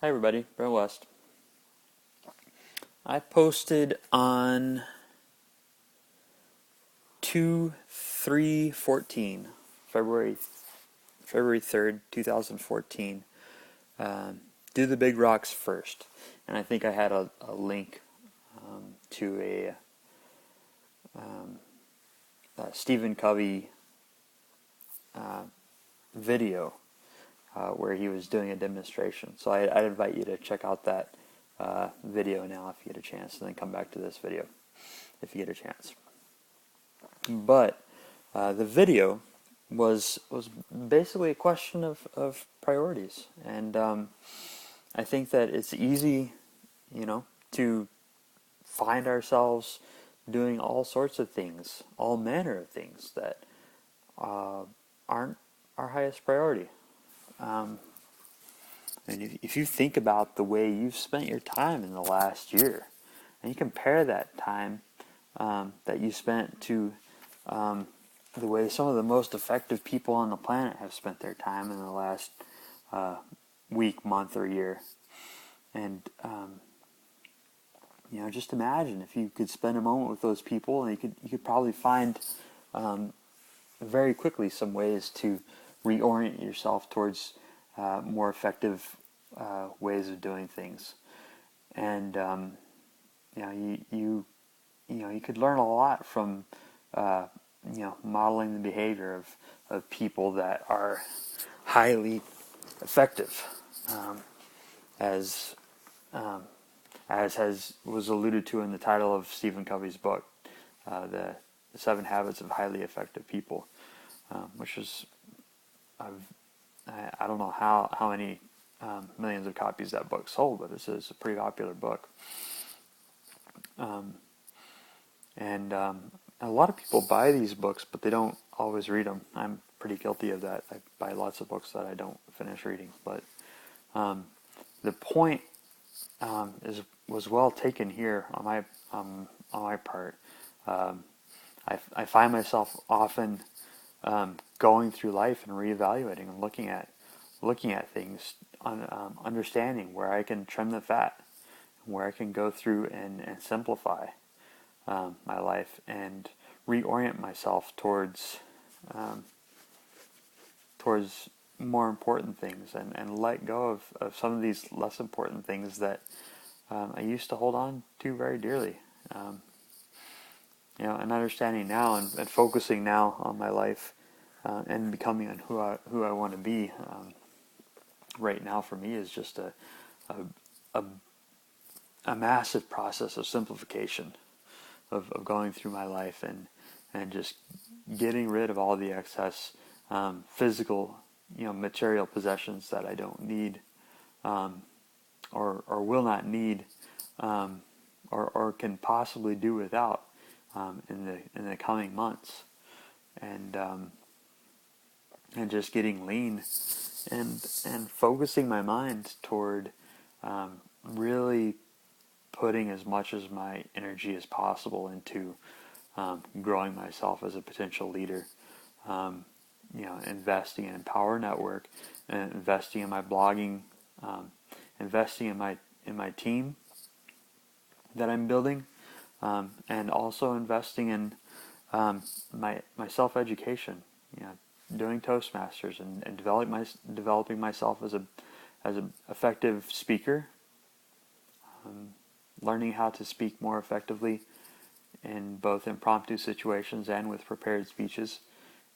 Hi everybody, Brent West. I posted on 2/3/14, February 3rd, 2014. Do the big rocks first. And I think I had a link to a Stephen Covey video where he was doing a demonstration. So I'd invite you to check out that video now if you get a chance, and then come back to this video if you get a chance. But the video was basically a question of priorities, and I think that it's easy, to find ourselves doing all sorts of things, all manner of things that aren't our highest priority. And if you think about the way you've spent your time in the last year, and you compare that time that you spent to the way some of the most effective people on the planet have spent their time in the last week, month, or year, and just imagine if you could spend a moment with those people, and you could probably find very quickly some ways to reorient yourself towards more effective ways of doing things. And you could learn a lot from modeling the behavior of people that are highly effective, as was alluded to in the title of Stephen Covey's book, the 7 Habits of Highly Effective People, which is I don't know how many millions of copies that book sold, but it's a pretty popular book. And a lot of people buy these books, but they don't always read them. I'm pretty guilty of that. I buy lots of books that I don't finish reading. But the point was well taken here on my part. I find myself often going through life and reevaluating and looking at things, understanding where I can trim the fat, where I can go through and simplify my life and reorient myself towards more important things, and let go of some of these less important things that I used to hold on to very dearly. And understanding now and focusing now on my life and becoming on who I want to be. Right now for me is just a massive process of simplification, of going through my life and just getting rid of all the excess physical, material possessions that I don't need, or will not need, or can possibly do without in the coming months, and just getting lean and focusing my mind toward really putting as much of my energy as possible into growing myself as a potential leader. Investing in Empower Network, and investing in my blogging, investing in my team that I'm building, and also investing in my self-education. Doing Toastmasters and developing myself as an effective speaker, learning how to speak more effectively in both impromptu situations and with prepared speeches,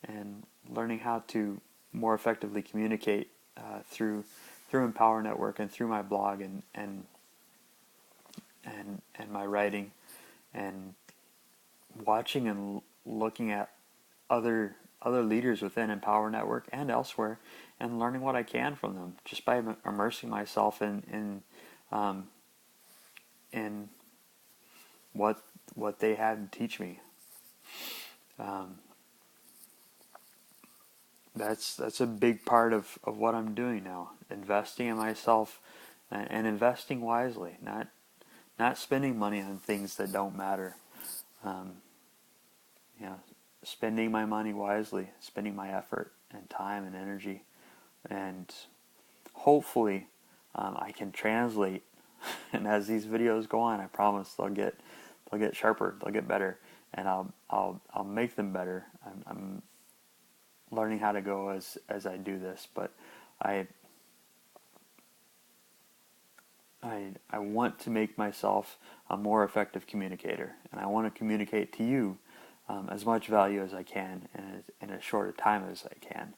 and learning how to more effectively communicate through Empower Network and through my blog and my writing, and watching and looking at other leaders within Empower Network and elsewhere, and learning what I can from them just by immersing myself in what they had to teach me. That's a big part of what I'm doing now. Investing in myself, and investing wisely, not spending money on things that don't matter. Spending my money wisely, spending my effort and time and energy, and hopefully I can translate. And as these videos go on, I promise they'll get sharper, they'll get better, and I'll make them better. I'm learning how to go as I do this, but I want to make myself a more effective communicator, and I want to communicate to you as much value as I can in as short a time as I can.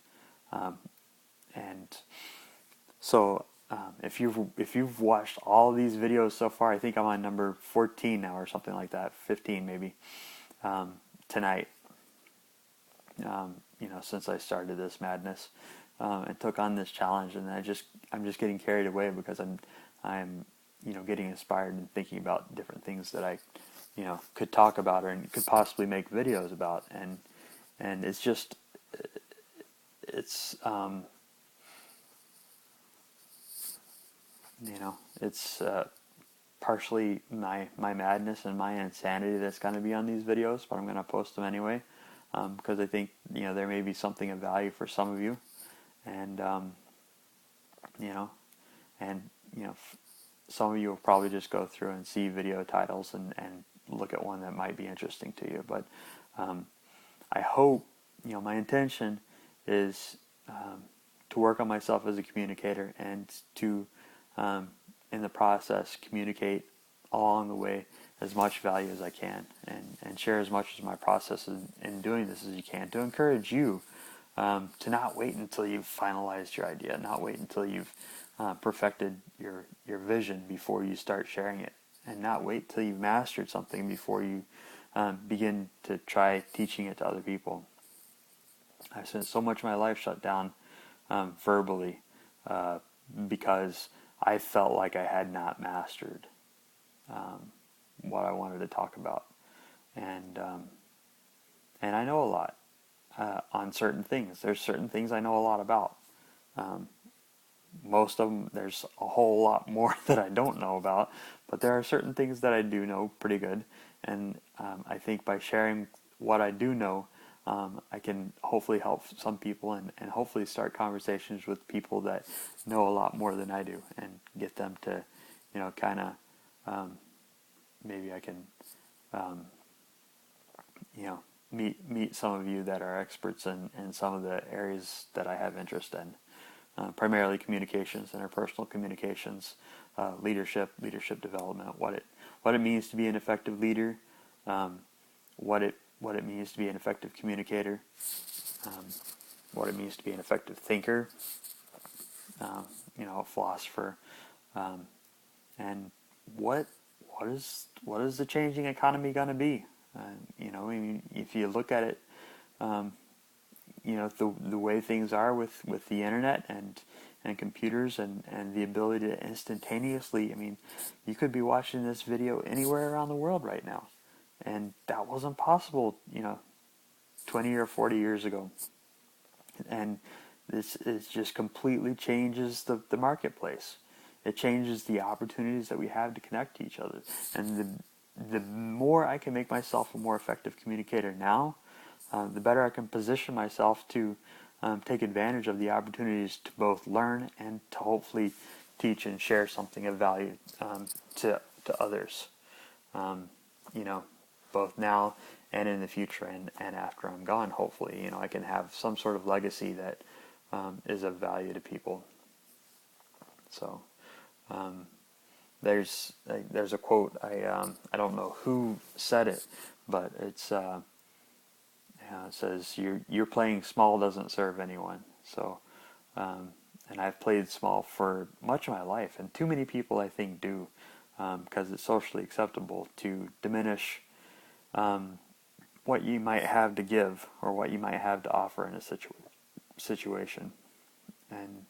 And so if you've watched all these videos so far, I think I'm on number 14 now or something like that, 15 maybe, tonight. Since I started this madness and took on this challenge, and I'm just getting carried away because I'm getting inspired and thinking about different things that I could talk about or could possibly make videos about, and it's just it's it's partially my madness and my insanity that's going to be on these videos, but I'm going to post them anyway because I think there may be something of value for some of you, and some of you will probably just go through and see video titles and look at one that might be interesting to you. But I hope, my intention is to work on myself as a communicator and to, in the process, communicate along the way as much value as I can and share as much as my process in doing this as you can, to encourage you to not wait until you've finalized your idea, not wait until you've perfected your vision before you start sharing it, and not wait till you've mastered something before you begin to try teaching it to other people. I've spent so much of my life shut down verbally because I felt like I had not mastered what I wanted to talk about, and I know a lot on certain things. There's certain things I know a lot about. Most of them, there's a whole lot more that I don't know about, but there are certain things that I do know pretty good, and I think by sharing what I do know, I can hopefully help some people and hopefully start conversations with people that know a lot more than I do, and get them to, kind of, maybe I can, meet some of you that are experts in some of the areas that I have interest in. Primarily communications, interpersonal communications, leadership development, what it means to be an effective leader, what it means to be an effective communicator, what it means to be an effective thinker, a philosopher, and what is the changing economy going to be? If you look at it, the way things are with the internet and computers and the ability to instantaneously, you could be watching this video anywhere around the world right now, and that wasn't possible 20 or 40 years ago. And this just completely changes the marketplace. It changes the opportunities that we have to connect to each other, and the more I can make myself a more effective communicator now, the better I can position myself to take advantage of the opportunities to both learn and to hopefully teach and share something of value to others, both now and in the future, and after I'm gone. Hopefully, I can have some sort of legacy that is of value to people. So there's a quote, I don't know who said it, but it's it says you're playing small doesn't serve anyone. So and I've played small for much of my life, and too many people I think do, because it's socially acceptable to diminish what you might have to give or what you might have to offer in a situation. And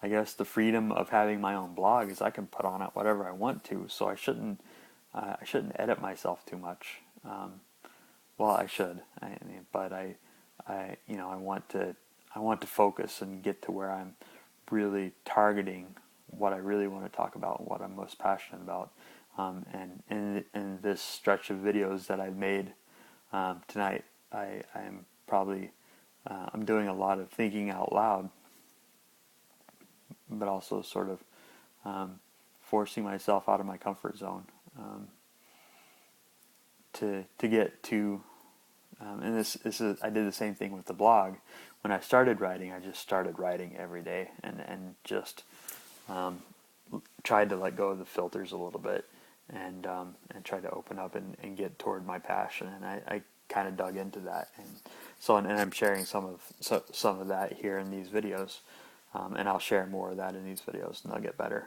I guess the freedom of having my own blog is I can put on it whatever I want to, so I shouldn't edit myself too much. Well, I should, but I want to focus and get to where I'm really targeting what I really want to talk about, what I'm most passionate about. And in this stretch of videos that I've made tonight, I'm probably I'm doing a lot of thinking out loud, but also sort of forcing myself out of my comfort zone to get to. And this is, I did the same thing with the blog. When I started writing, I just started writing every day and just tried to let go of the filters a little bit and tried to open up and get toward my passion. And I kind of dug into that, and I'm sharing some of that here in these videos, and I'll share more of that in these videos, and they'll get better.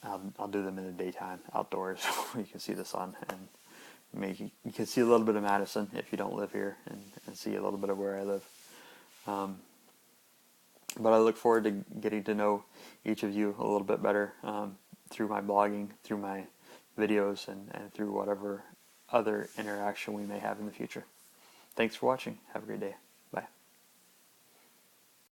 I'll do them in the daytime, outdoors, where you can see the sun, and maybe you can see a little bit of Madison if you don't live here, and see a little bit of where I live. But I look forward to getting to know each of you a little bit better through my blogging, through my videos, and through whatever other interaction we may have in the future. Thanks for watching. Have a great day. Bye.